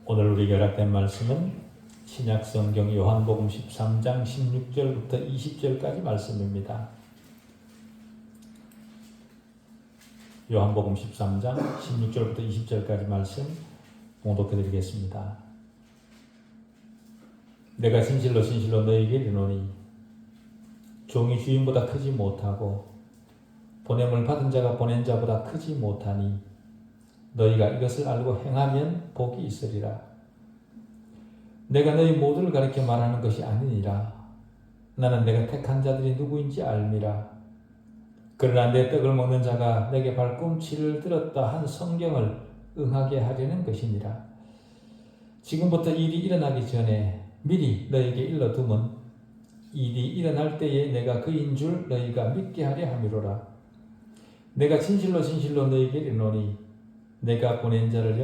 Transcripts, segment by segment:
오늘 우리 결합된 말씀은 신약성경 요한복음 13장 16절부터 20절까지 말씀입니다. 요한복음 13장 16절부터 20절까지 말씀 봉독해 드리겠습니다. 내가 진실로 진실로 너희에게 이르노니 종이 주인보다 크지 못하고 보냄을 받은 자가 보낸 자보다 크지 못하니 너희가 이것을 알고 행하면 복이 있으리라. 내가 너희 모두를 가리켜 말하는 것이 아니니라. 나는 내가 택한 자들이 누구인지 알미라. 그러나 내 떡을 먹는 자가 내게 발꿈치를 들었다 한 성경을 응하게 하려는 것이니라. 지금부터 일이 일어나기 전에 미리 너희에게 일러두면 일이 일어날 때에 내가 그인 줄 너희가 믿게 하려 함이로라. 내가 진실로 진실로 너희에게 이르노니 내가 보낸 자를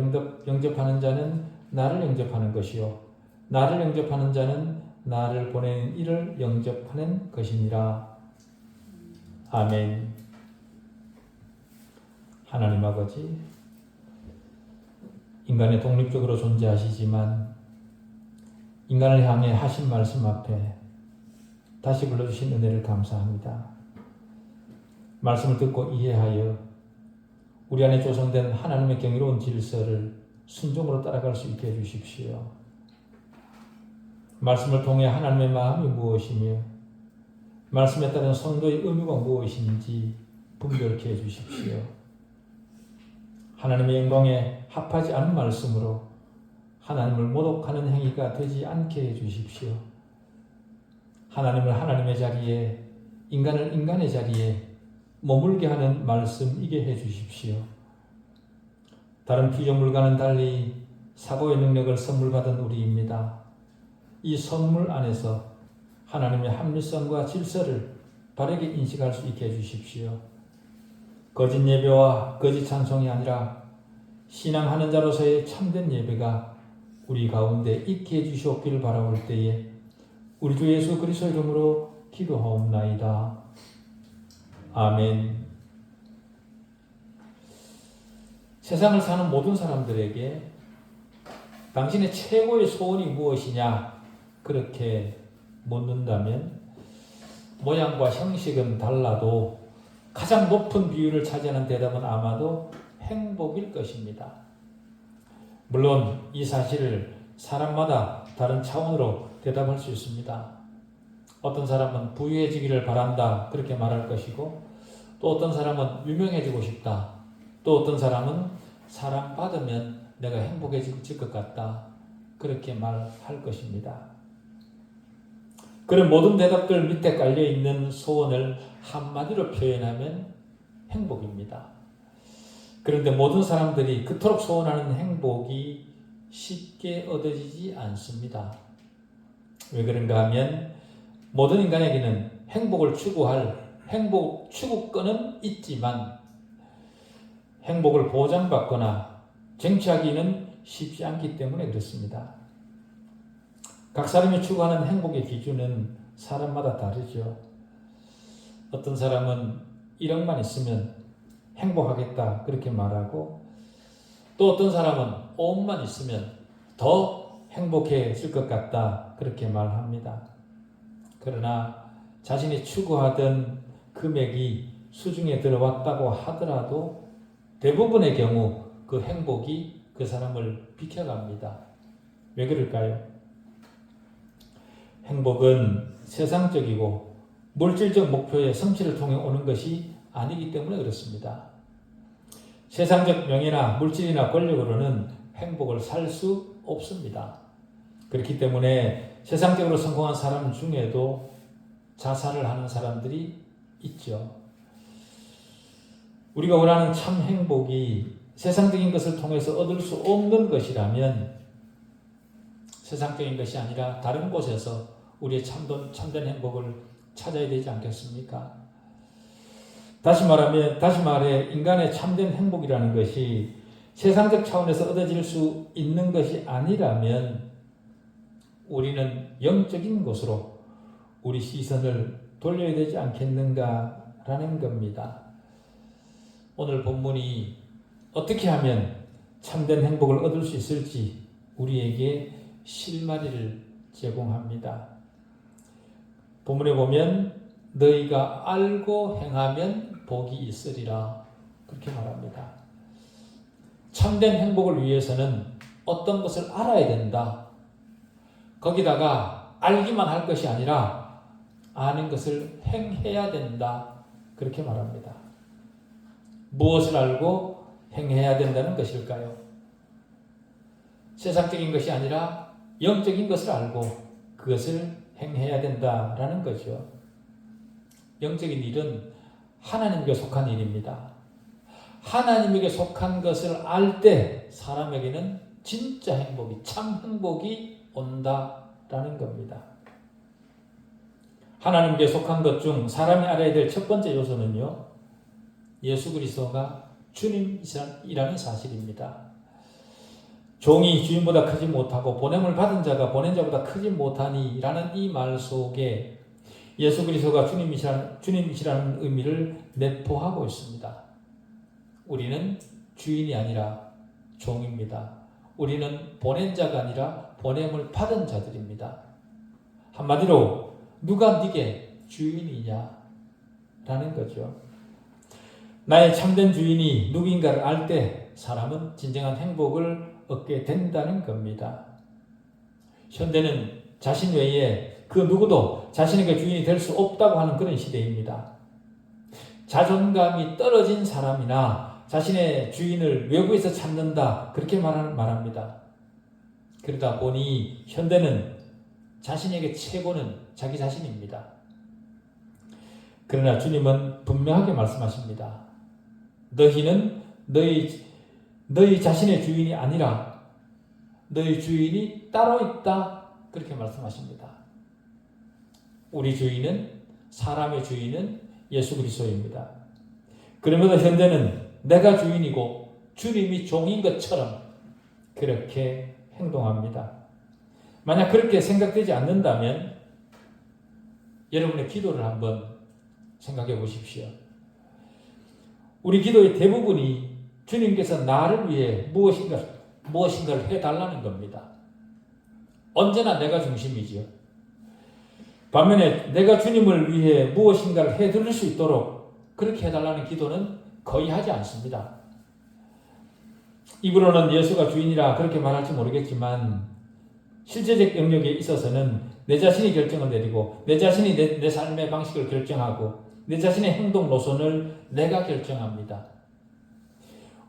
영접하는 자는 나를 영접하는 것이요 나를 영접하는 자는 나를 보낸 이를 영접하는 것이니라. 아멘. 하나님 아버지, 인간의 독립적으로 존재하시지만 인간을 향해 하신 말씀 앞에 다시 불러주신 은혜를 감사합니다. 말씀을 듣고 이해하여 우리 안에 조성된 하나님의 경이로운 질서를 순종으로 따라갈 수 있게 해주십시오. 말씀을 통해 하나님의 마음이 무엇이며 말씀에 따른 성도의 의무가 무엇인지 분별케 해주십시오. 하나님의 영광에 합하지 않은 말씀으로 하나님을 모독하는 행위가 되지 않게 해주십시오. 하나님을 하나님의 자리에, 인간을 인간의 자리에 머물게 하는 말씀이게 해주십시오. 다른 피조물과는 달리 사고의 능력을 선물 받은 우리입니다. 이 선물 안에서 하나님의 합리성과 질서를 바르게 인식할 수 있게 해주십시오. 거짓 예배와 거짓 찬송이 아니라 신앙하는 자로서의 참된 예배가 우리 가운데 있게 해주시옵기를 바라올 때에 우리 주 예수 그리스도 이름으로 기도하옵나이다. 아멘. 세상을 사는 모든 사람들에게 당신의 최고의 소원이 무엇이냐 그렇게 묻는다면 모양과 형식은 달라도 가장 높은 비율을 차지하는 대답은 아마도 행복일 것입니다. 물론 이 사실을 사람마다 다른 차원으로 대답할 수 있습니다. 어떤 사람은 부유해지기를 바란다 그렇게 말할 것이고, 또 어떤 사람은 유명해지고 싶다, 또 어떤 사람은 사랑받으면 내가 행복해질 것 같다 그렇게 말할 것입니다. 그런 모든 대답들 밑에 깔려있는 소원을 한마디로 표현하면 행복입니다. 그런데 모든 사람들이 그토록 소원하는 행복이 쉽게 얻어지지 않습니다. 왜 그런가 하면 모든 인간에게는 행복을 추구할 행복 추구권은 있지만 행복을 보장받거나 쟁취하기는 쉽지 않기 때문에 그렇습니다. 각 사람이 추구하는 행복의 기준은 사람마다 다르죠. 어떤 사람은 1억만 있으면 행복하겠다 그렇게 말하고, 또 어떤 사람은 5억만 있으면 더 행복해질 것 같다 그렇게 말합니다. 그러나 자신이 추구하던 금액이 수중에 들어왔다고 하더라도 대부분의 경우 그 행복이 그 사람을 비켜갑니다. 왜 그럴까요? 행복은 세상적이고 물질적 목표의 성취를 통해 오는 것이 아니기 때문에 그렇습니다. 세상적 명예나 물질이나 권력으로는 행복을 살 수 없습니다. 그렇기 때문에 세상적으로 성공한 사람 중에도 자살을 하는 사람들이 있죠. 우리가 원하는 참 행복이 세상적인 것을 통해서 얻을 수 없는 것이라면 세상적인 것이 아니라 다른 곳에서 우리의 참된 행복을 찾아야 되지 않겠습니까? 다시 말해 인간의 참된 행복이라는 것이 세상적 차원에서 얻어질 수 있는 것이 아니라면 우리는 영적인 곳으로 우리 시선을 돌려야 되지 않겠는가라는 겁니다. 오늘 본문이 어떻게 하면 참된 행복을 얻을 수 있을지 우리에게 실마리를 제공합니다. 본문에 보면 너희가 알고 행하면 복이 있으리라 그렇게 말합니다. 참된 행복을 위해서는 어떤 것을 알아야 된다. 거기다가 알기만 할 것이 아니라 아는 것을 행해야 된다. 그렇게 말합니다. 무엇을 알고 행해야 된다는 것일까요? 세상적인 것이 아니라 영적인 것을 알고 그것을 행해야 된다라는 거죠. 영적인 일은 하나님께 속한 일입니다. 하나님에게 속한 것을 알 때 사람에게는 진짜 행복이, 참 행복이 온다라는 겁니다. 하나님께 속한 것 중 사람이 알아야 될 첫 번째 요소는요, 예수 그리스도가 주님이라는 사실입니다. 종이 주인보다 크지 못하고 보냄을 받은 자가 보낸 자보다 크지 못하니 라는 이 말 속에 예수 그리스도가 주님이시라는 의미를 내포하고 있습니다. 우리는 주인이 아니라 종입니다. 우리는 보낸 자가 아니라 보냄을 받은 자들입니다. 한마디로 누가 네게 주인이냐 라는 거죠. 나의 참된 주인이 누구인가를 알 때 사람은 진정한 행복을 얻게 된다는 겁니다. 현대는 자신 외에 그 누구도 자신에게 주인이 될 수 없다고 하는 그런 시대입니다. 자존감이 떨어진 사람이나 자신의 주인을 외부에서 찾는다 그렇게 말합니다. 그러다 보니 현대는 자신에게 최고는 자기 자신입니다. 그러나 주님은 분명하게 말씀하십니다. 너희는 너희 자신의 주인이 아니라 너희 주인이 따로 있다 그렇게 말씀하십니다. 우리 주인은, 사람의 주인은 예수 그리스도입니다. 그러면서 현대는 내가 주인이고 주님이 종인 것처럼 그렇게 행동합니다. 만약 그렇게 생각되지 않는다면 여러분의 기도를 한번 생각해 보십시오. 우리 기도의 대부분이 주님께서 나를 위해 무엇인가를 해달라는 겁니다. 언제나 내가 중심이지요. 반면에 내가 주님을 위해 무엇인가를 해드릴 수 있도록 그렇게 해달라는 기도는 거의 하지 않습니다. 입으로는 예수가 주인이라 그렇게 말할지 모르겠지만 실제적 영역에 있어서는 내 자신이 결정을 내리고 내 자신이 내 삶의 방식을 결정하고 내 자신의 행동 노선을 내가 결정합니다.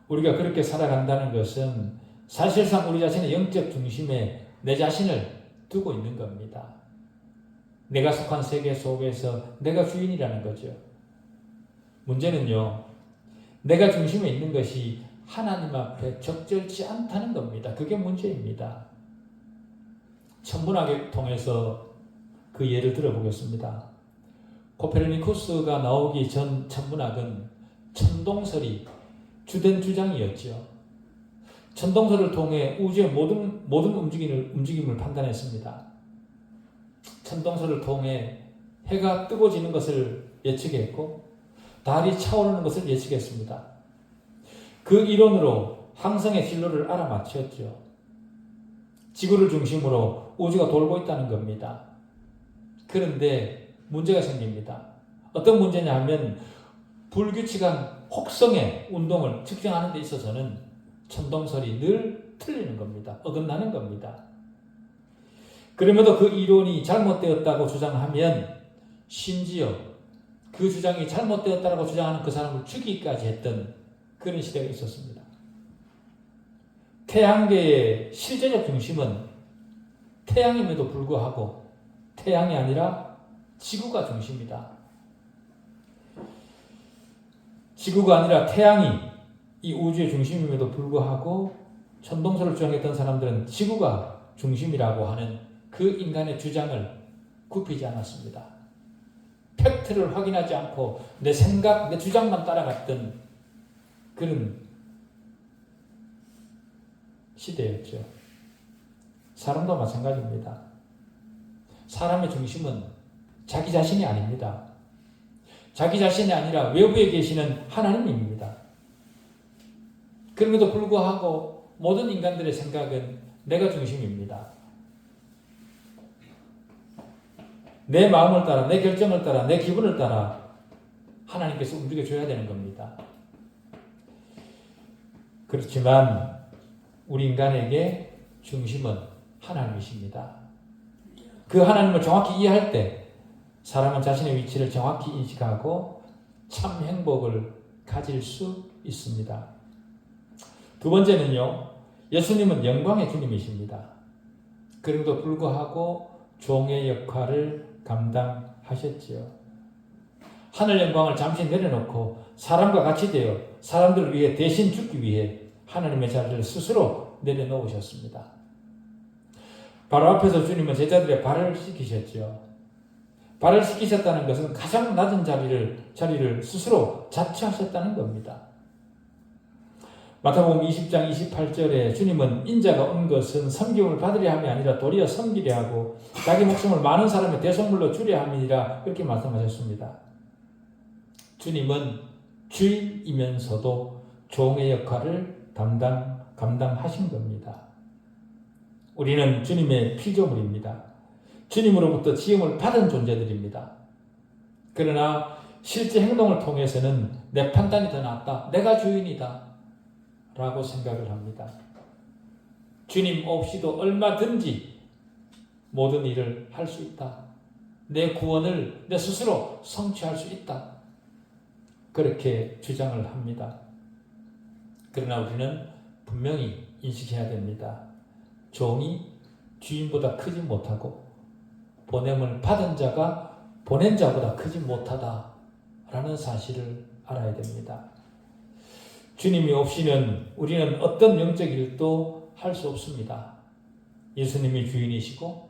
우리가 그렇게 살아간다는 것은 사실상 우리 자신의 영적 중심에 내 자신을 두고 있는 겁니다. 내가 속한 세계 속에서 내가 주인이라는 거죠. 문제는요, 내가 중심에 있는 것이 하나님 앞에 적절치 않다는 겁니다. 그게 문제입니다. 천문학을 통해서 그 예를 들어보겠습니다. 코페르니쿠스가 나오기 전 천문학은 천동설이 주된 주장이었죠. 천동설을 통해 우주의 모든 움직임을 판단했습니다. 천동설을 통해 해가 뜨고 지는 것을 예측했고 달이 차오르는 것을 예측했습니다. 그 이론으로 항성의 진로를 알아맞혔죠. 지구를 중심으로 우주가 돌고 있다는 겁니다. 그런데 문제가 생깁니다. 어떤 문제냐 하면 불규칙한 혹성의 운동을 측정하는 데 있어서는 천동설이 늘 틀리는 겁니다. 어긋나는 겁니다. 그럼에도 그 이론이 잘못되었다고 주장하면 심지어 그 주장이 잘못되었다고 주장하는 그 사람을 죽이기까지 했던 그런 시대가 있었습니다. 태양계의 실제적 중심은 태양임에도 불구하고 태양이 아니라 지구가 중심이다. 지구가 아니라 태양이 이 우주의 중심임에도 불구하고 천동설을 주장했던 사람들은 지구가 중심이라고 하는 그 인간의 주장을 굽히지 않았습니다. 팩트를 확인하지 않고 내 생각, 내 주장만 따라갔던 그런 시대였죠. 사람도 마찬가지입니다. 사람의 중심은 자기 자신이 아닙니다. 자기 자신이 아니라 외부에 계시는 하나님입니다. 그럼에도 불구하고 모든 인간들의 생각은 내가 중심입니다. 내 마음을 따라, 내 결정을 따라, 내 기분을 따라 하나님께서 움직여줘야 되는 겁니다. 그렇지만 우리 인간에게 중심은 하나님이십니다. 그 하나님을 정확히 이해할 때 사람은 자신의 위치를 정확히 인식하고 참 행복을 가질 수 있습니다. 두 번째는요, 예수님은 영광의 주님이십니다. 그럼에도 불구하고 종의 역할을 감당하셨지요. 하늘 영광을 잠시 내려놓고 사람과 같이 되어 사람들을 위해 대신 죽기 위해 하나님의 자리를 스스로 내려놓으셨습니다. 바로 앞에서 주님은 제자들의 발을 씻기셨죠. 발을 씻기셨다는 것은 가장 낮은 자리를 스스로 자처하셨다는 겁니다. 마태복음 20장 28절에 주님은 인자가 온 것은 섬김을 받으려 함이 아니라 도리어 섬기려 하고 자기 목숨을 많은 사람의 대속물로 주려 함이니라 그렇게 말씀하셨습니다. 주님은 주인이면서도 종의 역할을 감당하신 겁니다. 우리는 주님의 피조물입니다. 주님으로부터 지음을 받은 존재들입니다. 그러나 실제 행동을 통해서는 내 판단이 더 낫다, 내가 주인이다 라고 생각을 합니다. 주님 없이도 얼마든지 모든 일을 할 수 있다. 내 구원을 내 스스로 성취할 수 있다. 그렇게 주장을 합니다. 그러나 우리는 분명히 인식해야 됩니다. 종이 주인보다 크지 못하고 보냄을 받은 자가 보낸 자보다 크지 못하다라는 사실을 알아야 됩니다. 주님이 없이는 우리는 어떤 영적 일도 할 수 없습니다. 예수님이 주인이시고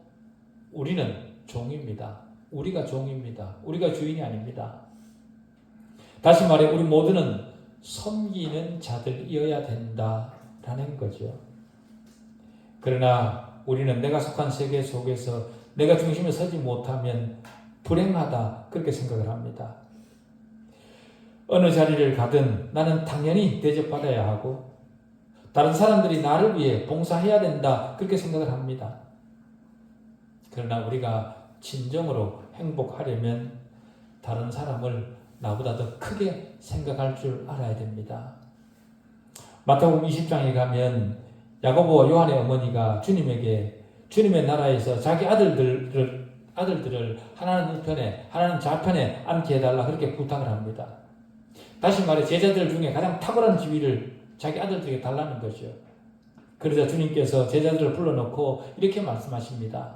우리는 종입니다. 우리가 종입니다. 우리가 주인이 아닙니다. 다시 말해 우리 모두는 섬기는 자들이어야 된다라는 거죠. 그러나 우리는 내가 속한 세계 속에서 내가 중심에 서지 못하면 불행하다 그렇게 생각을 합니다. 어느 자리를 가든 나는 당연히 대접받아야 하고 다른 사람들이 나를 위해 봉사해야 된다 그렇게 생각을 합니다. 그러나 우리가 진정으로 행복하려면 다른 사람을 나보다 더 크게 생각할 줄 알아야 됩니다. 마태복음 20장에 가면 야고보와 요한의 어머니가 주님에게 주님의 나라에서 자기 아들들을 하나는 우편에 하나는 좌편에 앉게 해달라 그렇게 부탁을 합니다. 다시 말해 제자들 중에 가장 탁월한 지위를 자기 아들들에게 달라는 거죠. 그러자 주님께서 제자들을 불러놓고 이렇게 말씀하십니다.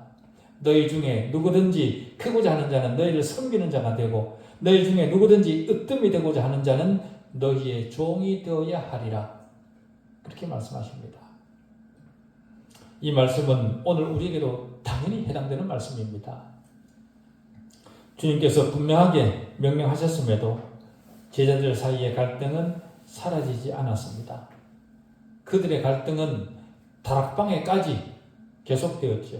너희 중에 누구든지 크고자 하는 자는 너희를 섬기는 자가 되고 너희 중에 누구든지 으뜸이 되고자 하는 자는 너희의 종이 되어야 하리라. 그렇게 말씀하십니다. 이 말씀은 오늘 우리에게도 당연히 해당되는 말씀입니다. 주님께서 분명하게 명령하셨음에도 제자들 사이의 갈등은 사라지지 않았습니다. 그들의 갈등은 다락방에까지 계속되었죠.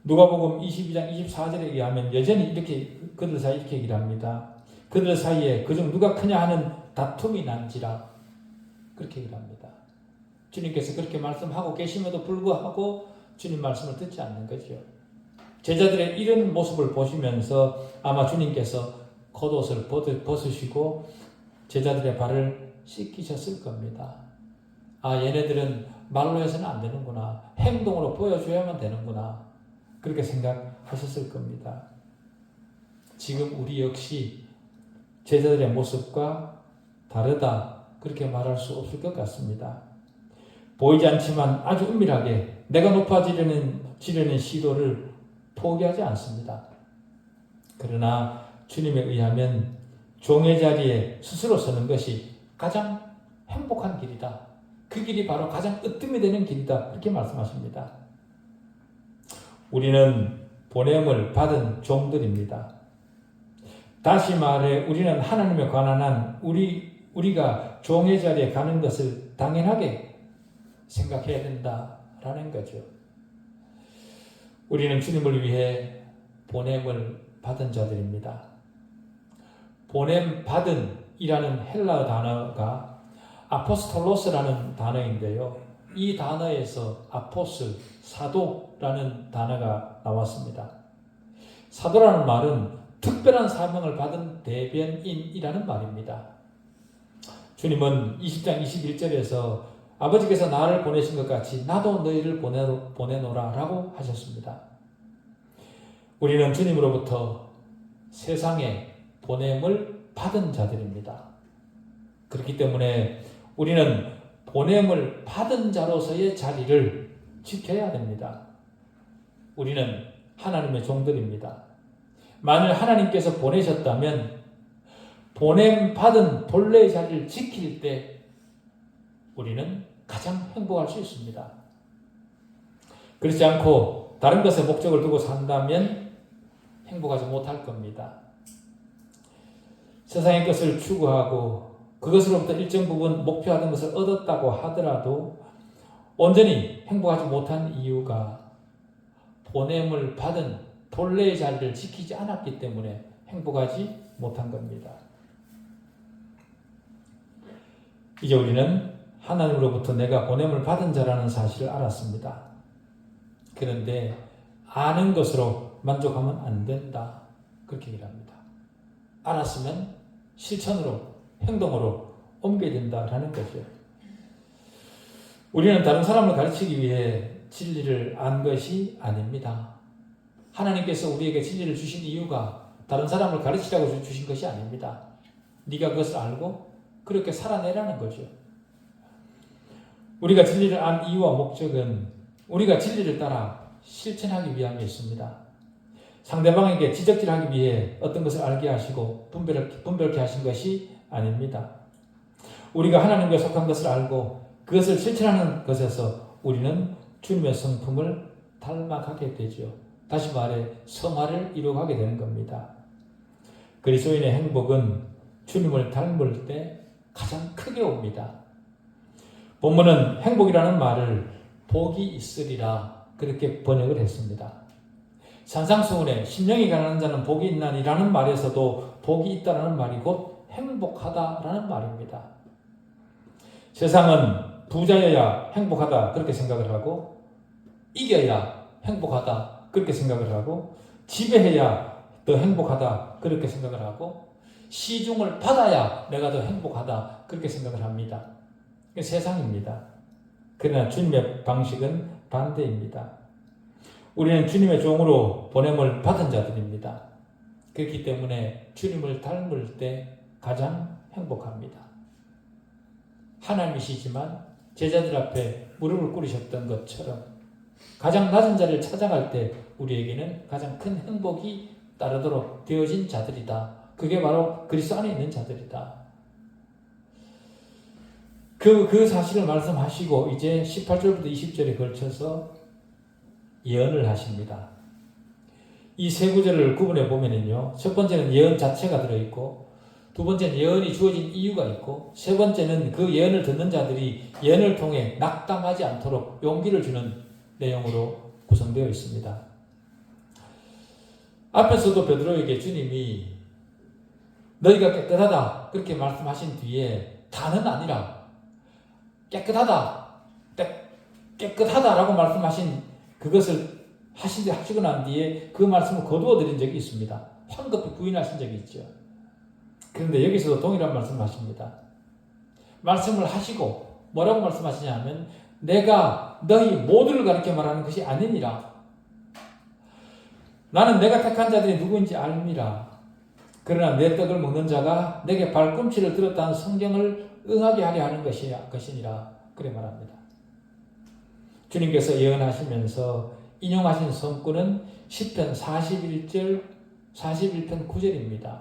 누가복음 22장 24절에 의하면 여전히 이렇게 그들 사이 이렇게 얘기를 합니다. 그들 사이에 그중 누가 크냐 하는 다툼이 난지라 그렇게 얘기를 합니다. 주님께서 그렇게 말씀하고 계심에도 불구하고 주님 말씀을 듣지 않는 거죠. 제자들의 이런 모습을 보시면서 아마 주님께서 겉옷을 벗으시고 제자들의 발을 씻기셨을 겁니다. 아, 얘네들은 말로 해서는 안 되는구나. 행동으로 보여줘야만 되는구나. 그렇게 생각하셨을 겁니다. 지금 우리 역시 제자들의 모습과 다르다. 그렇게 말할 수 없을 것 같습니다. 보이지 않지만 아주 은밀하게 내가 높아지려는 시도를 포기하지 않습니다. 그러나 주님에 의하면 종의 자리에 스스로 서는 것이 가장 행복한 길이다. 그 길이 바로 가장 으뜸이 되는 길이다. 그렇게 말씀하십니다. 우리는 보냄을 받은 종들입니다. 다시 말해 우리는 하나님에 관한 한 우리가 종의 자리에 가는 것을 당연하게 생각해야 된다라는 거죠. 우리는 주님을 위해 보냄을 받은 자들입니다. 보냄 받은 이라는 헬라어 단어가 아포스톨로스라는 단어인데요. 이 단어에서 아포슬, 사도라는 단어가 나왔습니다. 사도라는 말은 특별한 사명을 받은 대변인이라는 말입니다. 주님은 20장 21절에서 아버지께서 나를 보내신 것 같이 나도 너희를 보내노라 라고 하셨습니다. 우리는 주님으로부터 세상에 보냄을 받은 자들입니다. 그렇기 때문에 우리는 보냄을 받은 자로서의 자리를 지켜야 됩니다. 우리는 하나님의 종들입니다. 만일 하나님께서 보내셨다면 보냄 받은 본래의 자리를 지킬 때 우리는 가장 행복할 수 있습니다. 그렇지 않고 다른 것에 목적을 두고 산다면 행복하지 못할 겁니다. 세상의 것을 추구하고 그것으로부터 일정 부분 목표하던 것을 얻었다고 하더라도 온전히 행복하지 못한 이유가 보냄을 받은 본래의 자리를 지키지 않았기 때문에 행복하지 못한 겁니다. 이제 우리는 하나님으로부터 내가 보냄을 받은 자라는 사실을 알았습니다. 그런데 아는 것으로 만족하면 안 된다. 그렇게 얘기를 합니다. 알았으면 실천으로, 행동으로 옮겨야 된다라는 거죠. 우리는 다른 사람을 가르치기 위해 진리를 안 것이 아닙니다. 하나님께서 우리에게 진리를 주신 이유가 다른 사람을 가르치라고 주신 것이 아닙니다. 네가 그것을 알고 그렇게 살아내라는 거죠. 우리가 진리를 안 이유와 목적은 우리가 진리를 따라 실천하기 위함이었습니다. 상대방에게 지적질하기 위해 어떤 것을 알게 하시고 분별케 하신 것이 아닙니다. 우리가 하나님께 속한 것을 알고 그것을 실천하는 것에서 우리는 주님의 성품을 닮아가게 되죠. 다시 말해 성화를 이루어가게 되는 겁니다. 그리스도인의 행복은 주님을 닮을 때 가장 크게 옵니다. 본문은 행복이라는 말을 복이 있으리라 그렇게 번역을 했습니다. 산상수훈에 심령이 가난한 자는 복이 있나니라는 말에서도 복이 있다는 말이 곧 행복하다라는 말입니다. 세상은 부자여야 행복하다 그렇게 생각을 하고 이겨야 행복하다 그렇게 생각을 하고 지배해야 더 행복하다 그렇게 생각을 하고 시중을 받아야 내가 더 행복하다 그렇게 생각을 합니다. 이게 세상입니다. 그러나 주님의 방식은 반대입니다. 우리는 주님의 종으로 보냄을 받은 자들입니다. 그렇기 때문에 주님을 닮을 때 가장 행복합니다. 하나님이시지만 제자들 앞에 무릎을 꿇으셨던 것처럼 가장 낮은 자리를 찾아갈 때 우리에게는 가장 큰 행복이 따르도록 되어진 자들이다. 그게 바로 그리스도 안에 있는 자들이다. 그 사실을 말씀하시고 이제 18절부터 20절에 걸쳐서 예언을 하십니다. 이 세 구절을 구분해 보면은요, 첫 번째는 예언 자체가 들어있고, 두 번째는 예언이 주어진 이유가 있고, 세 번째는 그 예언을 듣는 자들이 예언을 통해 낙담하지 않도록 용기를 주는 내용으로 구성되어 있습니다. 앞에서도 베드로에게 주님이 너희가 깨끗하다 그렇게 말씀하신 뒤에 다는 아니라 깨끗하다라고 말씀하신 그것을 하시고 난 뒤에 그 말씀을 거두어 드린 적이 있습니다. 황급히 부인하신 적이 있죠. 그런데 여기서도 동일한 말씀을 하십니다. 말씀을 하시고 뭐라고 말씀하시냐면 내가 너희 모두를 가리켜 말하는 것이 아니니라. 나는 내가 택한 자들이 누구인지 알미라. 그러나 내 떡을 먹는 자가 내게 발꿈치를 들었다는 성경을 응하게 하려 하는 것이니라. 그래 말합니다. 주님께서 예언하시면서 인용하신 성구는 시편 41편 9절입니다.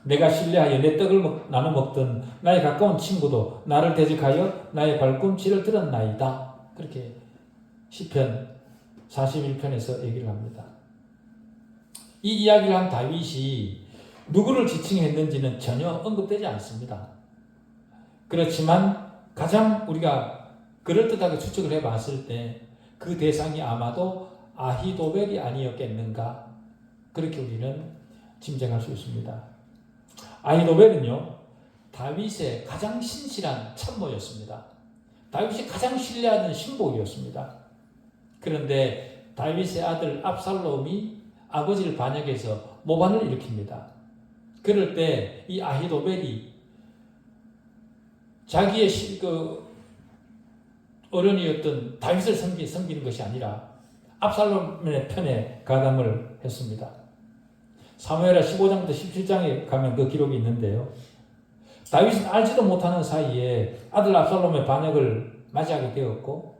내가 신뢰하여 내 떡을 나눠 먹던 나의 가까운 친구도 나를 대적하여 나의 발꿈치를 들었나이다. 그렇게 시편 41편에서 얘기를 합니다. 이 이야기를 한 다윗이 누구를 지칭했는지는 전혀 언급되지 않습니다. 그렇지만 가장 우리가 그럴듯하게 추측을 해봤을 때 그 대상이 아마도 아히도벨이 아니었겠는가 그렇게 우리는 짐작할 수 있습니다. 아히도벨은요 다윗의 가장 신실한 참모였습니다. 다윗이 가장 신뢰하던 신복이었습니다. 그런데 다윗의 아들 압살롬이 아버지를 반역해서 모반을 일으킵니다. 그럴 때 이 아히도벨이 자기의 어른이었던 다윗을 섬기는 것이 아니라 압살롬의 편에 가담을 했습니다. 사무엘하 15장부터 17장에 가면 그 기록이 있는데요. 다윗은 알지도 못하는 사이에 아들 압살롬의 반역을 맞이하게 되었고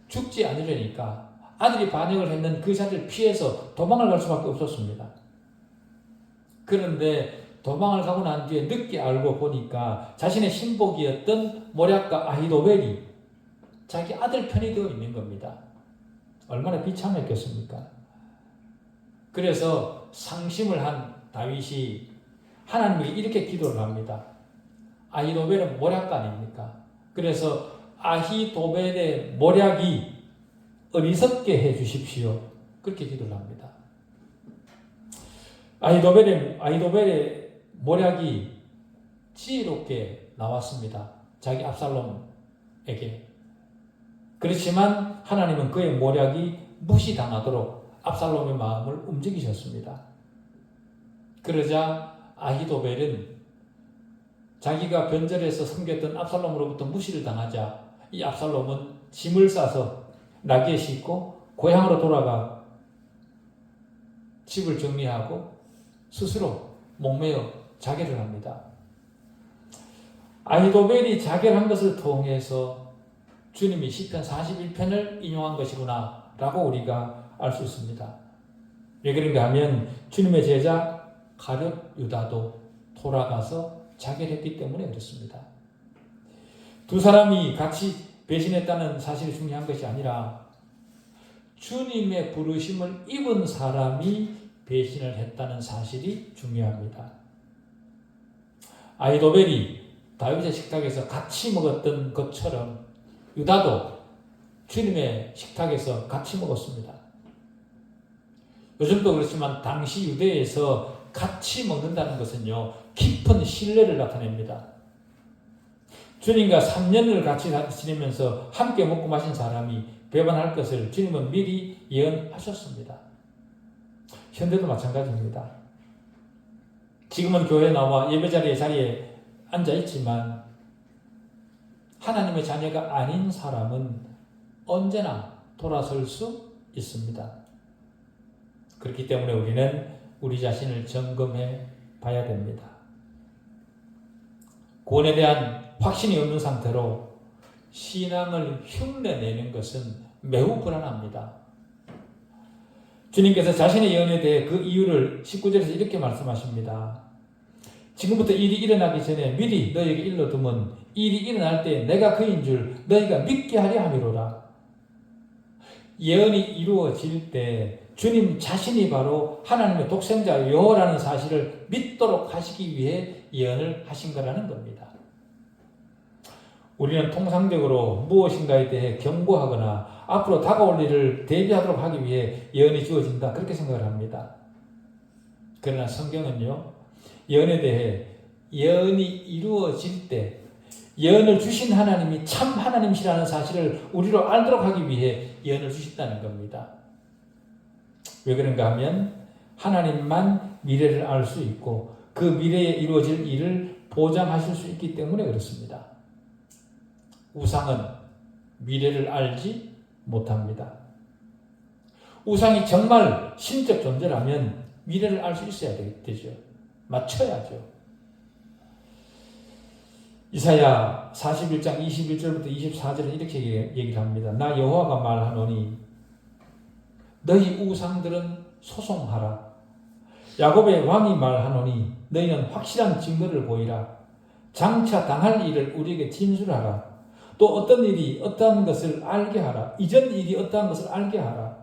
죽지 않으려니까 아들이 반역을 했는 그 자리를 피해서 도망을 갈 수밖에 없었습니다. 그런데 도망을 가고 난 뒤에 늦게 알고 보니까 자신의 신복이었던 모략가 아히도벨이 자기 아들 편이 되어 있는 겁니다. 얼마나 비참했겠습니까? 그래서 상심을 한 다윗이 하나님에게 이렇게 기도를 합니다. 아히도벨은 모략가 아닙니까? 그래서 아히도벨의 모략이 어리석게 해 주십시오. 그렇게 기도를 합니다. 아히도벨의 모략이 지혜롭게 나왔습니다. 자기 압살롬에게. 그렇지만 하나님은 그의 모략이 무시당하도록 압살롬의 마음을 움직이셨습니다. 그러자 아히도벨은 자기가 변절해서 섬겼던 압살롬으로부터 무시를 당하자 이 압살롬은 짐을 싸서 나귀에 싣고 고향으로 돌아가 집을 정리하고 스스로 목매어 자결을 합니다. 아히도벨이 자결한 것을 통해서 주님이 시편 41편을 인용한 것이구나 라고 우리가 알 수 있습니다. 왜 그런가 하면 주님의 제자 가룟 유다도 돌아가서 자결했기 때문에 그렇습니다. 두 사람이 같이 배신했다는 사실이 중요한 것이 아니라 주님의 부르심을 입은 사람이 배신을 했다는 사실이 중요합니다. 아히도벨이 다윗의 식탁에서 같이 먹었던 것처럼 유다도 주님의 식탁에서 같이 먹었습니다. 요즘도 그렇지만 당시 유대에서 같이 먹는다는 것은요, 깊은 신뢰를 나타냅니다. 주님과 3년을 같이 지내면서 함께 먹고 마신 사람이 배반할 것을 주님은 미리 예언하셨습니다. 현대도 마찬가지입니다. 지금은 교회에 나와 자리에 앉아 있지만 하나님의 자녀가 아닌 사람은 언제나 돌아설 수 있습니다. 그렇기 때문에 우리는 우리 자신을 점검해 봐야 됩니다. 구원에 대한 확신이 없는 상태로 신앙을 흉내내는 것은 매우 불안합니다. 주님께서 자신의 예언에 대해 그 이유를 19절에서 이렇게 말씀하십니다. 지금부터 일이 일어나기 전에 미리 너희에게 일러두면 일이 일어날 때 내가 그인 줄 너희가 믿게 하려 함이로라. 예언이 이루어질 때 주님 자신이 바로 하나님의 독생자 여호와라는 사실을 믿도록 하시기 위해 예언을 하신 거라는 겁니다. 우리는 통상적으로 무엇인가에 대해 경고하거나 앞으로 다가올 일을 대비하도록 하기 위해 예언이 주어진다 그렇게 생각을 합니다. 그러나 성경은요, 예언에 대해 예언이 이루어질 때 예언을 주신 하나님이 참 하나님이시라는 사실을 우리로 알도록 하기 위해 예언을 주셨다는 겁니다. 왜 그런가 하면 하나님만 미래를 알 수 있고 그 미래에 이루어질 일을 보장하실 수 있기 때문에 그렇습니다. 우상은 미래를 알지 못합니다. 우상이 정말 신적 존재라면 미래를 알 수 있어야 되죠. 맞춰야죠. 이사야 41장 21절부터 24절은 이렇게 얘기를 합니다. 나 여호와가 말하노니 너희 우상들은 소송하라. 야곱의 왕이 말하노니 너희는 확실한 증거를 보이라. 장차 당할 일을 우리에게 진술하라. 또 어떤 일이 어떠한 것을 알게 하라. 이전 일이 어떠한 것을 알게 하라.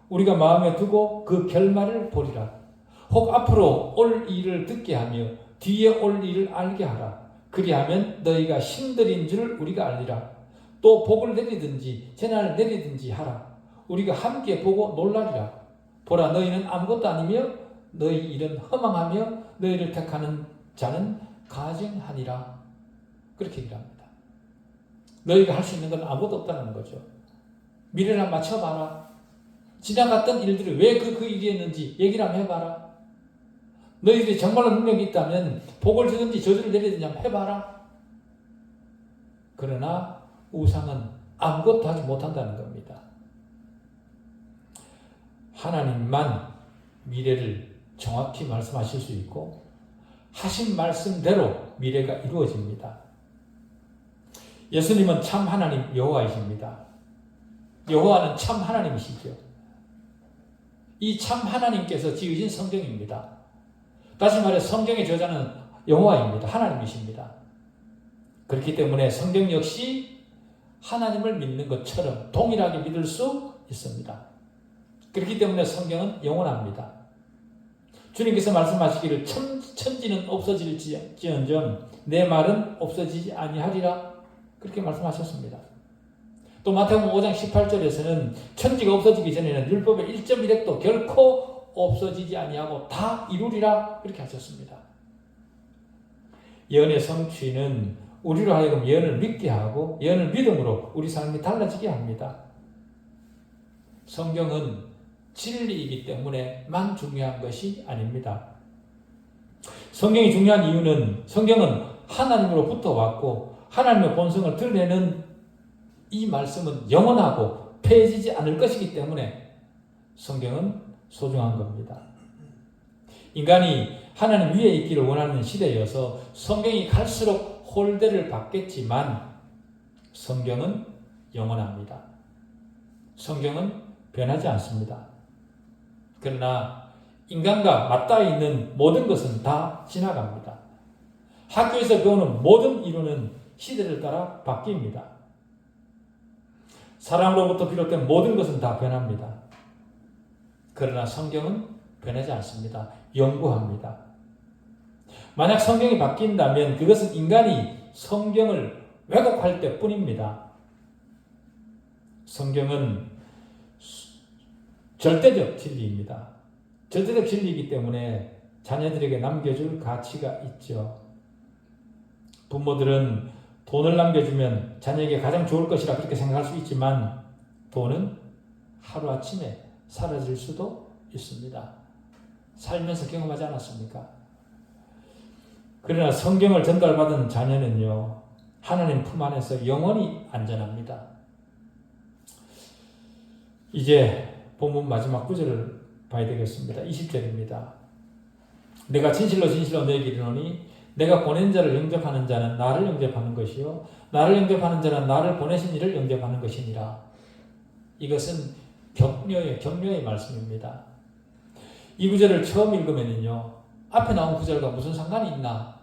우리가 마음에 두고 그 결말을 보리라. 혹 앞으로 올 일을 듣게 하며 뒤에 올 일을 알게 하라. 그리하면 너희가 신들인 줄 우리가 알리라. 또 복을 내리든지 재난을 내리든지 하라. 우리가 함께 보고 놀라리라. 보라, 너희는 아무것도 아니며 너희 일은 허망하며 너희를 택하는 자는 가증하니라. 그렇게 얘기합니다. 너희가 할 수 있는 건 아무것도 없다는 거죠. 미래를 한번 맞춰봐라. 지나갔던 일들이 왜 그 일이었는지 얘기를 한번 해봐라. 너희들이 정말로 능력이 있다면 복을 주든지 저주를 내리든지 한번 해봐라. 그러나 우상은 아무것도 하지 못한다는 겁니다. 하나님만 미래를 정확히 말씀하실 수 있고 하신 말씀대로 미래가 이루어집니다. 예수님은 참 하나님 여호와이십니다. 여호와는 참 하나님이시죠. 이 참 하나님께서 지으신 성경입니다. 다시 말해 성경의 저자는 여호와입니다. 하나님이십니다. 그렇기 때문에 성경 역시 하나님을 믿는 것처럼 동일하게 믿을 수 있습니다. 그렇기 때문에 성경은 영원합니다. 주님께서 말씀하시기를 천지는 없어질지언정 내 말은 없어지지 아니하리라 그렇게 말씀하셨습니다. 또 마태복음 5장 18절에서는 천지가 없어지기 전에는 율법의 1.1획도 결코 없어지지 아니하고 다 이루리라 이렇게 하셨습니다. 예언의 성취는 우리로 하여금 예언을 믿게 하고 예언을 믿음으로 우리 삶이 달라지게 합니다. 성경은 진리이기 때문에만 중요한 것이 아닙니다. 성경이 중요한 이유는 성경은 하나님으로부터 왔고 하나님의 본성을 드러내는 이 말씀은 영원하고 폐해지지 않을 것이기 때문에 성경은 소중한 겁니다. 인간이 하나님 위에 있기를 원하는 시대여서 성경이 갈수록 홀대를 받겠지만 성경은 영원합니다. 성경은 변하지 않습니다. 그러나 인간과 맞닿아 있는 모든 것은 다 지나갑니다. 학교에서 배우는 모든 이론은 시대를 따라 바뀝니다. 사람으로부터 비롯된 모든 것은 다 변합니다. 그러나 성경은 변하지 않습니다. 영구합니다. 만약 성경이 바뀐다면 그것은 인간이 성경을 왜곡할 때뿐입니다. 성경은 절대적 진리입니다. 절대적 진리이기 때문에 자녀들에게 남겨줄 가치가 있죠. 부모들은 돈을 남겨주면 자녀에게 가장 좋을 것이라 그렇게 생각할 수 있지만 돈은 하루아침에 사라질 수도 있습니다. 살면서 경험하지 않았습니까? 그러나 성경을 전달받은 자녀는요, 하나님 품 안에서 영원히 안전합니다. 이제 본문 마지막 구절을 봐야 되겠습니다. 20절입니다. 내가 진실로 진실로 너에게 이르노니 내가 보낸 자를 영접하는 자는 나를 영접하는 것이요 나를 영접하는 자는 나를 보내신 이를 영접하는 것이니라. 이것은 격려의 말씀입니다. 이 구절을 처음 읽으면요 앞에 나온 구절과 무슨 상관이 있나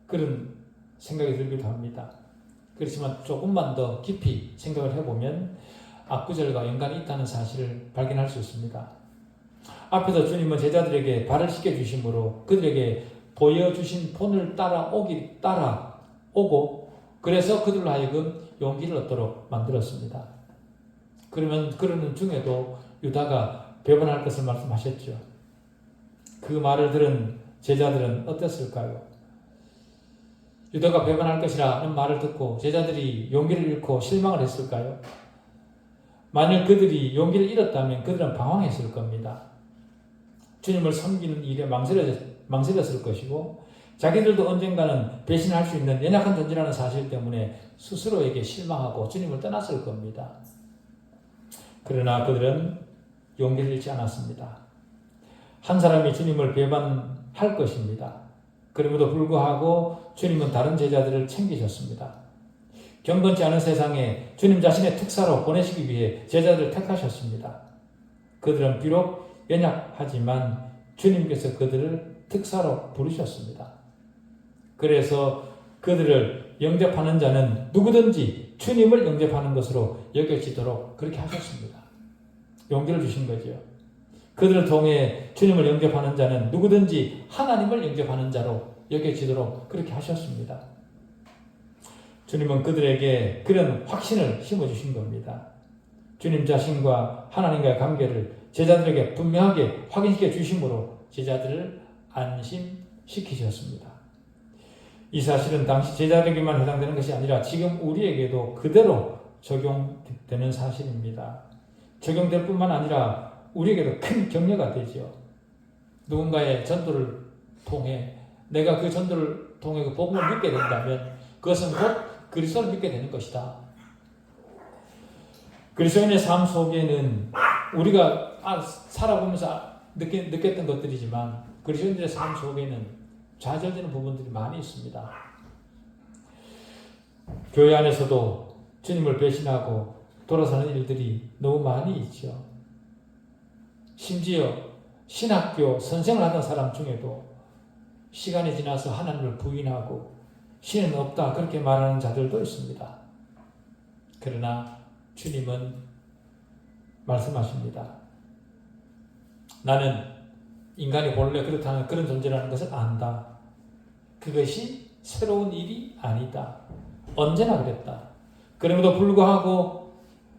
그런 생각이 들기도 합니다. 그렇지만 조금만 더 깊이 생각을 해보면 앞구절과 연관이 있다는 사실을 발견할 수 있습니다. 앞에서 주님은 제자들에게 발을 씻겨주심으로 그들에게 보여주신 본을 따라오고 그래서 그들로 하여금 용기를 얻도록 만들었습니다. 그러는 중에도 유다가 배반할 것을 말씀하셨죠. 그 말을 들은 제자들은 어땠을까요? 유다가 배반할 것이라는 말을 듣고 제자들이 용기를 잃고 실망을 했을까요? 만일 그들이 용기를 잃었다면 그들은 방황했을 겁니다. 주님을 섬기는 일에 망설였을 것이고 자기들도 언젠가는 배신할 수 있는 연약한 존재라는 사실 때문에 스스로에게 실망하고 주님을 떠났을 겁니다. 그러나 그들은 용기를 잃지 않았습니다. 한 사람이 주님을 배반할 것입니다. 그럼에도 불구하고 주님은 다른 제자들을 챙기셨습니다. 경건치 않은 세상에 주님 자신의 특사로 보내시기 위해 제자들을 택하셨습니다. 그들은 비록 연약하지만 주님께서 그들을 특사로 부르셨습니다. 그래서 그들을 영접하는 자는 누구든지 주님을 영접하는 것으로 여겨지도록 그렇게 하셨습니다. 용기를 주신 거죠. 그들을 통해 주님을 영접하는 자는 누구든지 하나님을 영접하는 자로 여겨지도록 그렇게 하셨습니다. 주님은 그들에게 그런 확신을 심어주신 겁니다. 주님 자신과 하나님과의 관계를 제자들에게 분명하게 확인시켜 주심으로 제자들을 안심시키셨습니다. 이 사실은 당시 제자들에게만 해당되는 것이 아니라 지금 우리에게도 그대로 적용되는 사실입니다. 적용될 뿐만 아니라 우리에게도 큰 격려가 되죠. 누군가의 전도를 통해 내가 그 전도를 통해 그 복음을 믿게 된다면 그것은 곧 그리스도를 믿게 되는 것이다. 그리스도인의 삶 속에는 우리가 살아보면서 느꼈던 것들이지만 그리스도인들의 삶 속에는 좌절되는 부분들이 많이 있습니다. 교회 안에서도 주님을 배신하고 돌아서는 일들이 너무 많이 있죠. 심지어 신학교 선생을 하던 사람 중에도 시간이 지나서 하나님을 부인하고 신은 없다 그렇게 말하는 자들도 있습니다. 그러나 주님은 말씀하십니다. 나는 인간이 본래 그렇다는 그런 존재라는 것을 안다. 그것이 새로운 일이 아니다. 언제나 그랬다. 그럼에도 불구하고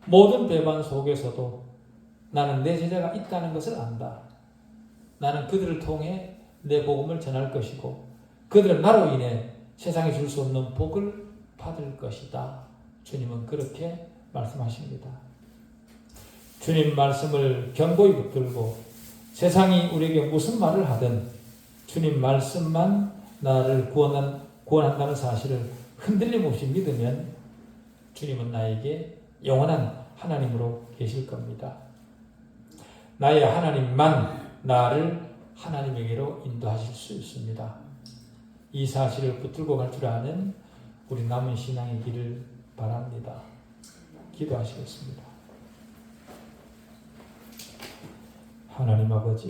모든 배반 속에서도 나는 내 제자가 있다는 것을 안다. 나는 그들을 통해 내 복음을 전할 것이고 그들은 나로 인해 세상에 줄 수 없는 복을 받을 것이다. 주님은 그렇게 말씀하십니다. 주님 말씀을 견고히 붙들고 세상이 우리에게 무슨 말을 하든 주님 말씀만 나를 구원한다는 사실을 흔들림 없이 믿으면 주님은 나에게 영원한 하나님으로 계실 겁니다. 나의 하나님만 나를 하나님에게로 인도하실 수 있습니다. 이 사실을 붙들고 갈 줄 아는 우리 남은 신앙의 길을 바랍니다. 기도하시겠습니다. 하나님 아버지,